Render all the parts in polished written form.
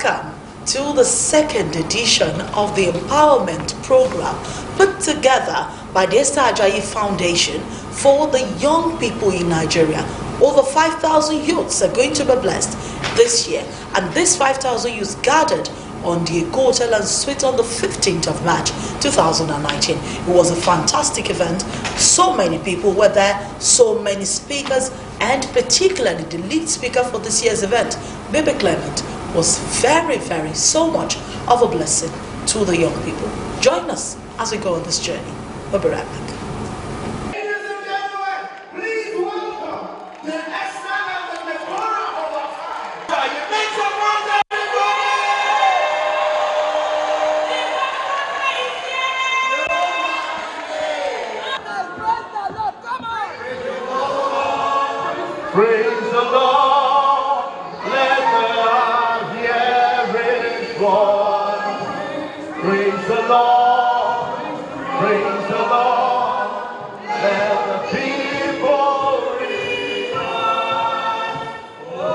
Welcome to the second edition of the Empowerment Program put together by the Esther Ajayi Foundation for the young people in Nigeria. Over 5,000 youths are going to be blessed this year, and this 5,000 youths gathered on the Eco Hotel and Suite on the 15th of March 2019. It was a fantastic event. So many people were there, so many speakers, and particularly the lead speaker for this year's event, Baby Clement, was very, so much of a blessing to the young people. Join us as we go on this journey. We'll be right back. Ladies and gentlemen, please welcome the Esther and the Deborah of our time. You make some noise, everybody! Praise the Lord, come on! Praise the Lord, let the hearers voice. Praise the Lord, praise the Lord, let the people rejoice. Oh,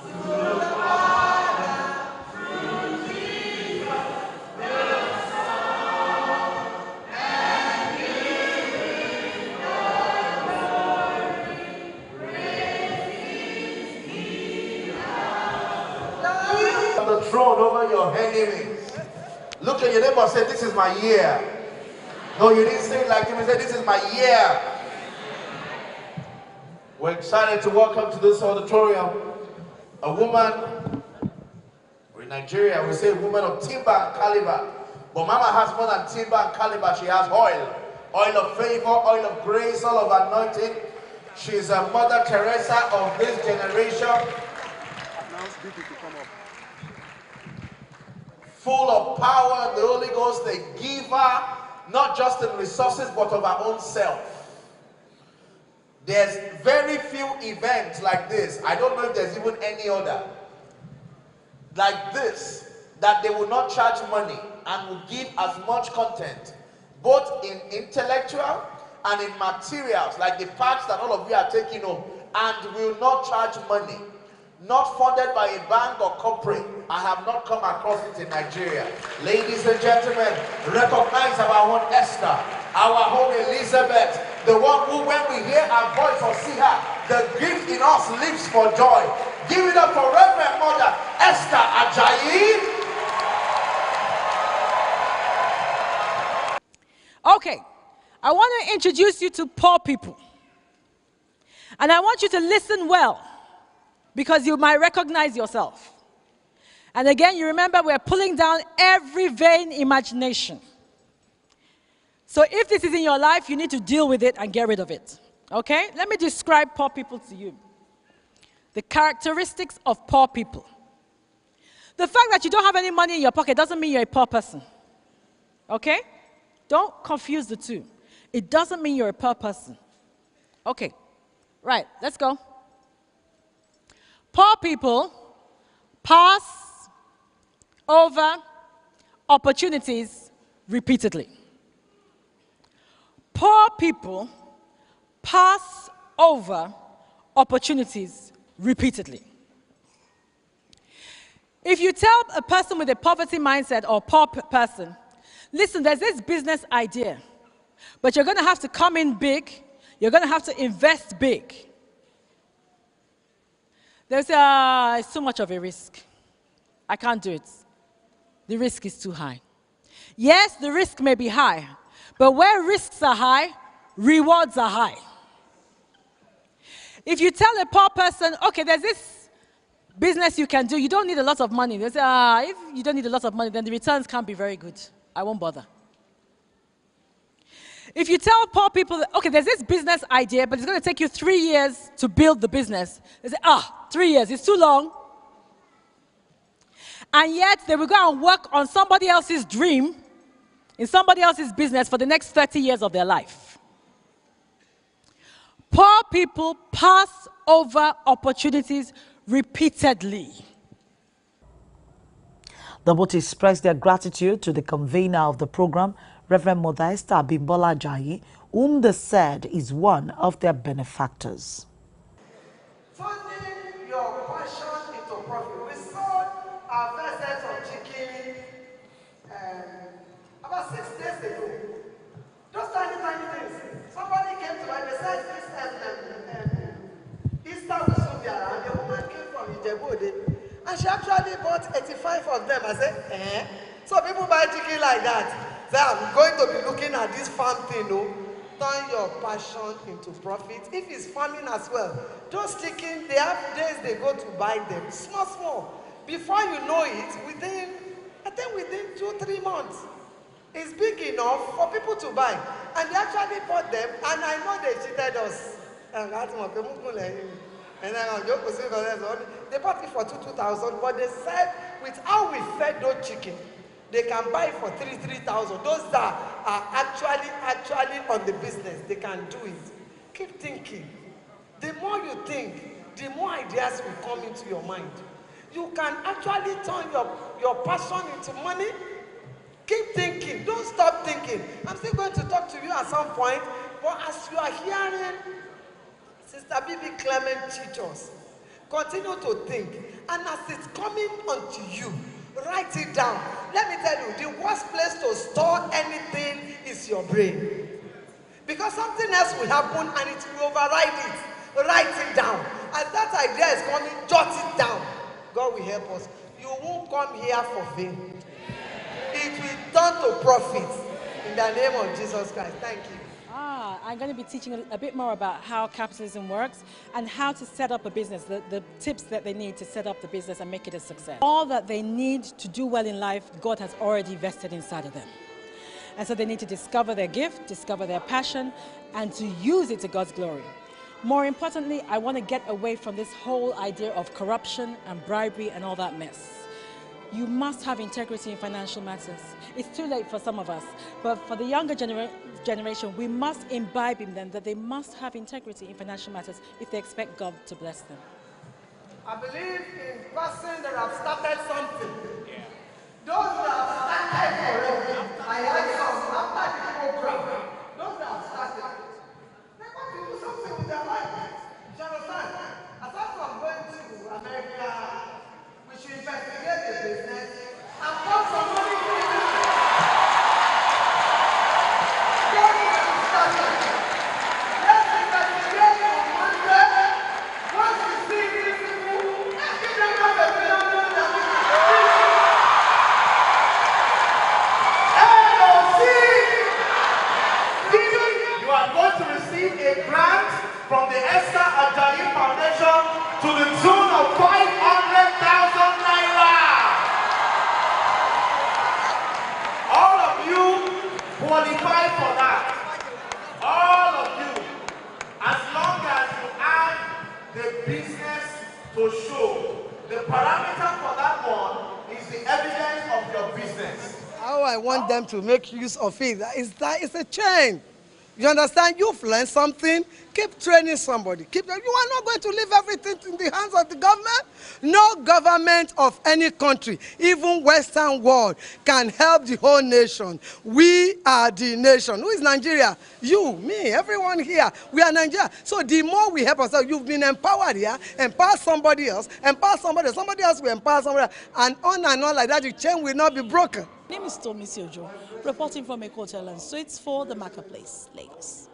to the Father, through Jesus, the Son, and give Him the glory. The throne over your enemies. Look at your neighbor and say, this is my year. No, you didn't say it like him. You said, this is my year. We're excited to welcome to this auditorium a woman, or in Nigeria we say a woman of timber and caliber. But Mama has more than timber and caliber. She has oil. Oil of favor, oil of grace, oil of anointing. She's a Mother Teresa of this generation. Full of power, the Holy Ghost, the giver, not just in resources, but of our own self. There's very few events like this. I don't know if there's even any other like this, that they will not charge money and will give as much content, both in intellectual and in materials, like the parts that all of you are taking home, and will not charge money. Not funded by a bank or corporate. I have not come across it in Nigeria. Ladies and gentlemen, recognize our own Esther, our own Elizabeth, the one who, when we hear her voice or see her, the gift in us lives for joy. Give it up for Reverend Mother Esther Ajayi. Okay, I want to introduce you to poor people. And I want you to listen well, because you might recognize yourself. And again, you remember we're pulling down every vain imagination. So if this is in your life, you need to deal with it and get rid of it. Okay? Let me describe poor people to you. The characteristics of poor people. The fact that you don't have any money in your pocket doesn't mean you're a poor person. Okay? Don't confuse the two. It doesn't mean you're a poor person. Okay. Right, let's go. Poor people pass over opportunities repeatedly. Poor people pass over opportunities repeatedly. If you tell a person with a poverty mindset or poor person, listen, there's this business idea, but you're going to have to come in big, you're going to have to invest big. They'll say, it's too much of a risk. I can't do it. The risk is too high. Yes, the risk may be high, but where risks are high, rewards are high. If you tell a poor person, okay, there's this business you can do, you don't need a lot of money. They say, if you don't need a lot of money, then the returns can't be very good. I won't bother. If you tell poor people, okay, there's this business idea, but it's going to take you 3 years to build the business. They say, 3 years, it's too long. And yet, they will go and work on somebody else's dream, in somebody else's business for the next 30 years of their life. Poor people pass over opportunities repeatedly. The both expressed their gratitude to the convener of the program, Reverend Mother Esther Ajayi, whom they said is one of their benefactors. Turning your passion into profit. We saw About 6 days ago, just tiny things. Somebody came to my, they said Easter will soon be around. A woman came from Ijebu-Ode, and she actually bought 85 of them. I said, eh? So people buy chicken like that. Say, I'm going to be looking at this farm thing, no? Turn your passion into profit. If it's farming as well, those chicken, they have days they go to buy them. Small. Before you know it, within 2-3 months, it's big enough for people to buy. And they actually bought them, and I know they cheated us. And they bought it for 2,000, but they said with how we fed those chicken, they can buy for 3,000. Those that are actually on the business, they can do it. Keep thinking. The more you think, the more ideas will come into your mind. You can actually turn your passion into money. Keep thinking. Don't stop thinking. I'm still going to talk to you at some point, but as you are hearing Sister Bibi Clement teach us, continue to think. And as it's coming unto you, write it down. Let me tell you, the worst place to store anything is your brain. Because something else will happen and it will override it. Write it down. As that idea is coming, jot it down. God will help us. You won't come here for vain. It will turn to profit. In the name of Jesus Christ. Thank you. I'm going to be teaching a bit more about how capitalism works and how to set up a business, the tips that they need to set up the business and make it a success. All that they need to do well in life, God has already vested inside of them. And so they need to discover their gift, discover their passion, and to use it to God's glory. More importantly, I want to get away from this whole idea of corruption and bribery and all that mess. You must have integrity in financial matters. It's too late for some of us, but for the younger generation, we must imbibe in them that they must have integrity in financial matters if they expect God to bless them. I believe in persons that have started something. Yeah. Those that have started already, I had some after the program. Those that have started, they want to do something with their life. You understand? Aside from going to America, we should investigate the business and put some money into it. Don't get started. Let's investigate on Monday. Once you see these people, let's give them up a phenomenon that we can You are going to receive a grant from the Esther Ajayi Foundation to the tune of 500,000 naira. All of you qualify for that. All of you. As long as you have the business to show. The parameter for that one is the evidence of your business. How I want them to make use of it is that it's a chain. You understand? You've learned something. Keep training somebody. You are not going to leave everything in the hands of the government. No government of any country, even Western world, can help the whole nation. We are the nation. Who is Nigeria? You, me, everyone here. We are Nigeria. So the more we help ourselves, you've been empowered here. Empower somebody else. Empower somebody else. Somebody else will empower somebody else. And on like that, the chain will not be broken. My name is Tomisi Ojo, reporting from Eko Hotel and Suites for the Marketplace, Lagos.